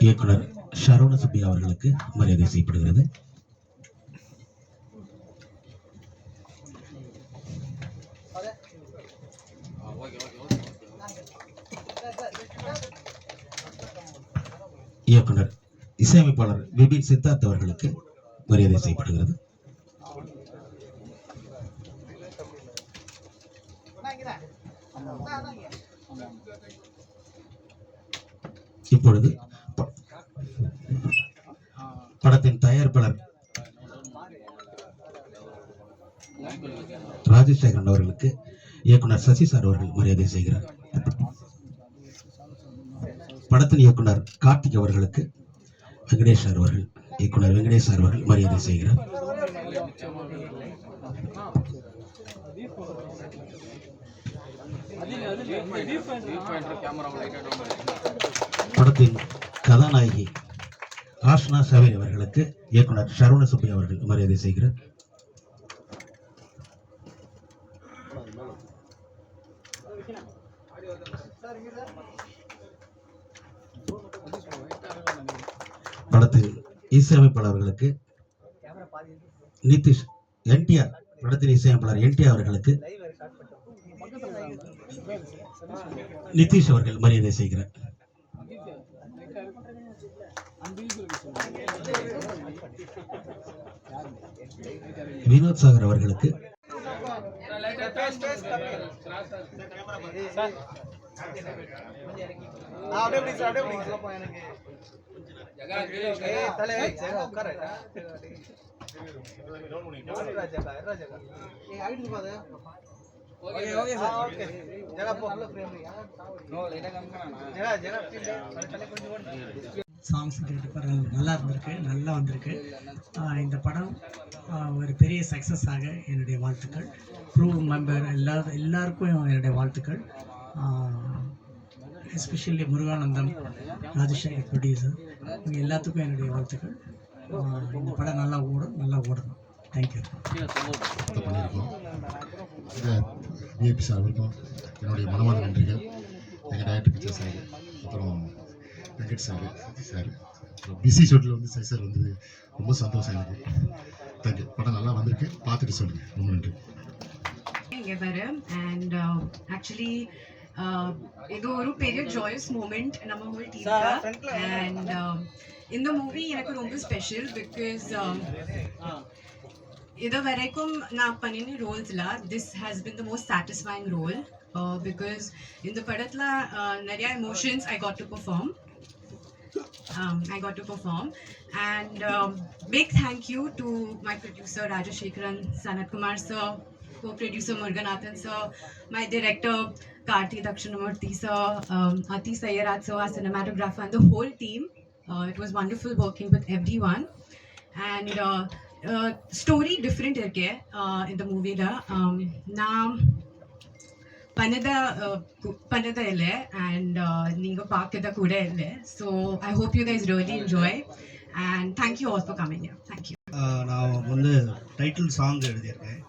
இயக்குனர் ஷரோன சுப்பி அவர்களுக்கு மரியாதை செய்யப்படுகிறது. இயக்குனர் இசையமைப்பாளர் விபின் சித்தார்த் அவர்களுக்கு மரியாதை செய்யப்படுகிறது. இப்பொழுது படத்தின் தயாரிப்பாளர் ராஜசேகரன் அவர்களுக்கு இயக்குனர் சசி சார் அவர்கள் மரியாதை செய்கிறார். படத்தின் இயக்குனர் கார்த்திக் அவர்களுக்கு வெங்கடேஷ் சார் அவர்கள் இயக்குனர் வெங்கடேஷ் சார் அவர்கள் மரியாதை செய்கிறார். படத்தின் கதாநாயகி ஆஷ்னா சவேரி அவர்களுக்கு இயக்குனர் ஷரோன சுப்பி அவர்கள் மரியாதை செய்கிறார். படத்தில் இசையமைப்பாளர்களுக்கு நிதிஷ் என்டிஆர் படத்தின் இசையமைப்பாளர் என்டிஆர் அவர்களுக்கு நிதிஷ் அவர்கள் மரியாதை செய்கிறார். வினோத் சாகர் அவர்களுக்கு சாங்ஸ் கேட்டு நல்லா இருந்திருக்கு, நல்லா வந்திருக்கு. இந்த படம் ஒரு பெரிய சக்ஸஸாக என்னுடைய வாழ்த்துக்கள். க்ரூ மெம்பர் எல்லாருக்கும் என்னுடைய வாழ்த்துக்கள். எஸ்பெஷலி முருகானந்தம், ராஜசேகர் ப்ரொடியூசர், இவங்க எல்லாத்துக்கும் என்னுடைய வாழ்த்துக்கள். இந்த படம் நல்லா ஓடணும். தேங்க்யூ. விஐபி சார் அவருக்கும் என்னுடைய மனமான நன்றிகள். எங்கள் டைரக்டர் பிக்சர் சார், அப்புறம் வெங்கட் சார், சதி சார், அப்புறம் பிசி ஷோட்டில் வந்து சரி சார் வந்தது ரொம்ப சந்தோஷம் எனக்கு. தேங்க்யூ. படம் நல்லா வந்திருக்கு, பார்த்துட்டு சொல்லுங்கள். ரொம்ப நன்றி. இங்கே வர அண்ட் ஆக்சுவலி இது ஒரு பெரிய ஜாயஸ் மூமெண்ட் நம்ம ஹோல் டீமுக்கு. அண்ட் இந்த மூவி எனக்கு ரொம்ப ஸ்பெஷல் பிகாஸ் இது வரைக்கும் நான் பண்ணின ரோல்ஸில் this has been the most satisfying role because இந்த படத்தில் நிறையா emotions I got to perform and big thank you to my producer Rajashekaran, Sanat Kumar sir, co-producer Muruganathan sir, my director Karthi Dakshinamurthy sir, Ati Sayyaraj sir, our cinematographer, and the whole team. It was wonderful working with everyone. And story different irke in the movie la na panada ille and neenga paakada kuda ille. So I hope you guys really enjoy and thank you all for coming here. Thank you. நான் வந்து title song எழுதியிருக்கேன்.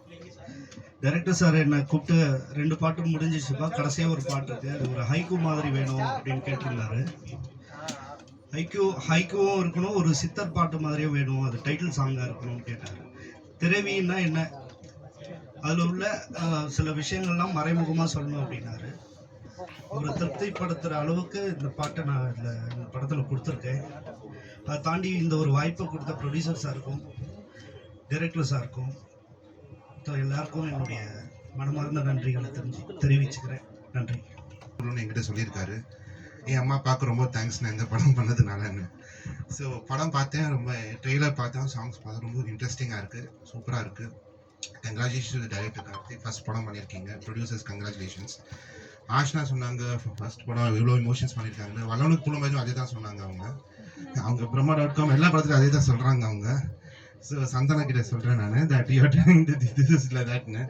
Director sir என்னை கூப்பிட்டு 2 பாட்டு முடிஞ்சிச்சுப்பா, கடைசியாக ஒரு பாட்டு இருக்குது, அது ஒரு ஹைக்கூ மாதிரி வேணும் அப்படின்னு கேட்டிருந்தாரு. ஹைக்கூவும் இருக்கணும், ஒரு சித்தர் பாட்டு மாதிரியும் வேணும், அது டைட்டில் சாங்காக இருக்கணும்னு கேட்டார். திரவின்னா என்ன, அதில் உள்ள சில விஷயங்கள்லாம் மறைமுகமாக சொல்லணும் அப்படின்னாரு. ஒரு திருப்திப்படுத்துகிற அளவுக்கு இந்த பாட்டை நான் இந்த படத்தில் கொடுத்துருக்கேன். அதை தாண்டி இந்த ஒரு வாய்ப்பை கொடுத்த ப்ரொடியூசர் சாருக்கும் டைரக்டர் சாருக்கும் எல்லாருக்கும் என்னுடைய மனமார்ந்த நன்றிகளை தெரிவிச்சுக்கிறேன். நன்றி. என்கிட்ட சொல்லியிருக்காரு, என் அம்மா அப்பாவுக்கு ரொம்ப தேங்க்ஸ் நான் இந்த படம் பண்ணதுனாலன்னு. ஸோ படம் பார்த்தேன், ரொம்ப ட்ரெய்லர் பார்த்தேன், சாங்ஸ் பார்த்தேன், ரொம்ப இன்ட்ரெஸ்டிங்காக இருக்குது, சூப்பராக இருக்குது. கங்க்ராச்சுலேஷன் டைரக்டர் கார்த்திக், ஃபர்ஸ்ட் படம் பண்ணியிருக்கீங்க. Producers congratulations. ஆஷ்னா சொன்னாங்க ஃபர்ஸ்ட் படம் இவ்வளோ இமோஷன்ஸ் பண்ணியிருக்காங்க. வல்லவனுக்கு புலம்பேஜும் அதே தான் சொன்னாங்க. அவங்க பிரம்மா.com எல்லா படத்துலையும் அதே தான் சொல்கிறாங்க அவங்க. ஸோ சந்தனா கிட்ட சொல்கிறேன் நான், that you are trying to this is like தட்னு.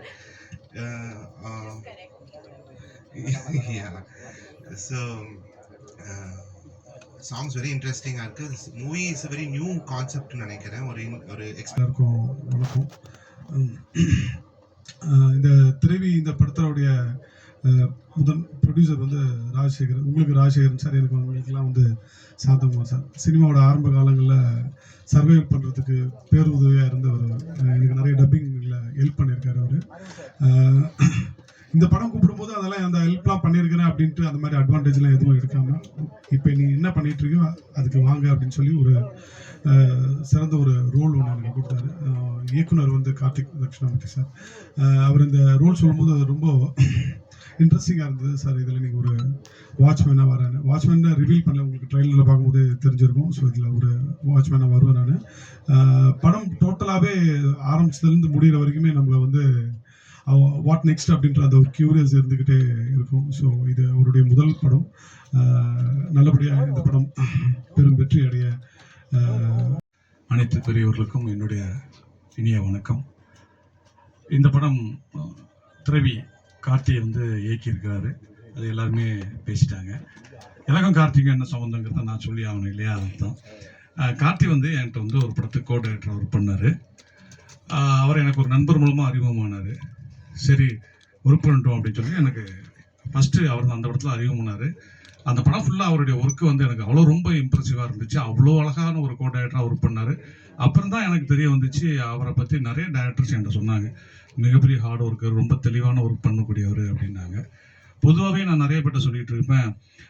ஸோ சாங்ஸ் வெரி இன்ட்ரெஸ்டிங்காக இருக்குது. மூவி இஸ் வெரி நியூ கான்செப்ட்னு நினைக்கிறேன். ஒரு எல்லாருக்கும் வணக்கம். இந்த திரைவி இந்த படத்தோடைய முதல் ப்ரொடியூசர் வந்து ராஜசேகரன். உங்களுக்கு ராஜசேகரன் சார், எனக்கு உங்களுக்கெல்லாம் வந்து சாந்தகுமார் சார். சினிமாவோட ஆரம்ப காலங்களில் சர்வைவ் பண்ணுறதுக்கு பேருதவியாக இருந்த ஒரு எனக்கு நிறைய டப்பிங்கில் ஹெல்ப் பண்ணியிருக்காரு அவர். இந்த படம் கூப்பிடும்போது அதெல்லாம் அந்த ஹெல்ப்லாம் பண்ணியிருக்கிறேன் அப்படின்ட்டு அந்த மாதிரி அட்வான்டேஜ்லாம் எதுவும் எடுக்காமல், இப்போ நீ என்ன பண்ணிட்டு இருக்கோ அதுக்கு வாங்க அப்படின்னு சொல்லி ஒரு சிறந்த ஒரு ரோல் ஒன்று எனக்கு கொடுத்தாரு. இயக்குனர் வந்து கார்த்திக் தக்ஷணாமூர்த்தி சார். அவர் இந்த ரோல் சொல்லும்போது அது ரொம்ப இன்ட்ரெஸ்டிங்காக இருந்தது சார். இதில் நீங்கள் ஒரு வாட்ச்மேனாக வரேன், வாட்ச்மேனை ரிவீல் பண்ணல, உங்களுக்கு ட்ரெயிலரில் பார்க்கும்போது தெரிஞ்சிருக்கும். ஸோ இதில் ஒரு வாட்ச்மேனாக வருவேன் நான். படம் டோட்டலாகவே ஆரம்பிச்சதுலேருந்து முடிகிற வரைக்குமே நம்மளை வந்து வாட் நெக்ஸ்ட் அப்படின்ற அந்த ஒரு கியூரியஸ் இருந்துக்கிட்டே இருக்கும். ஸோ இது அவருடைய முதல் படம். நல்லபடியாக இந்த படம் பெரும் வெற்றி அடைய அனைத்து பெரியவர்களுக்கும் என்னுடைய இனிய வணக்கம். இந்த படம் திரவி கார்த்தியை வந்து இயக்கியிருக்கிறாரு. அது எல்லாருமே பேசிட்டாங்க. எனக்கும் கார்த்திக்கும் என்ன சம்மந்தங்கிறத நான் சொல்லி ஆகணும் இல்லையா? அதுதான். கார்த்தி வந்து என்கிட்ட வந்து ஒரு படத்துக்கு கோ டைரக்டர் ஒர்க் பண்ணார். அவர் எனக்கு ஒரு நண்பர் மூலமாக அறிமுகமானார். சரி ஒர்க் பண்ணிட்டோம் அப்படின்னு சொல்லி எனக்கு ஃபஸ்ட்டு அவர் தான் அந்த படத்தில் அறிமுகமானார். அந்த படம் ஃபுல்லாக அவருடைய ஒர்க்கு வந்து எனக்கு அவ்வளோ ரொம்ப இம்ப்ரெசிவாக இருந்துச்சு. அவ்வளோ அழகான ஒரு கோ டைரக்டராக ஒர்க் பண்ணார். அப்புறம் தான் எனக்கு தெரிய வந்துச்சு அவரை பற்றி நிறைய டைரக்டர்ஸ் என்கிட்ட சொன்னாங்க. மிகப்பெரிய ஹார்ட் ஒர்க்கர், ரொம்ப தெளிவான ஒர்க் பண்ணக்கூடியவர் அப்படின்னாங்க. பொதுவாகவே நான் நிறைய பேர்ட்ட சொல்லிகிட்டு இருப்பேன்.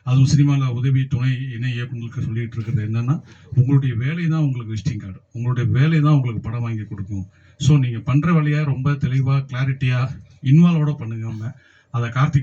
அதுவும் சினிமாவில் உதவி துணை இணை இயக்குநர்களுக்கு சொல்லிகிட்டு இருக்கிறது என்னென்னா, உங்களுடைய வேலை தான் உங்களுக்கு விசிட்டிங் கார்டு, உங்களுடைய வேலை தான் உங்களுக்கு படம் வாங்கி கொடுக்கும். ஸோ நீங்கள் பண்ணுற வேலையை ரொம்ப தெளிவாக கிளாரிட்டியாக இன்வால்வோட பண்ணுங்க. அதை கார்த்திக்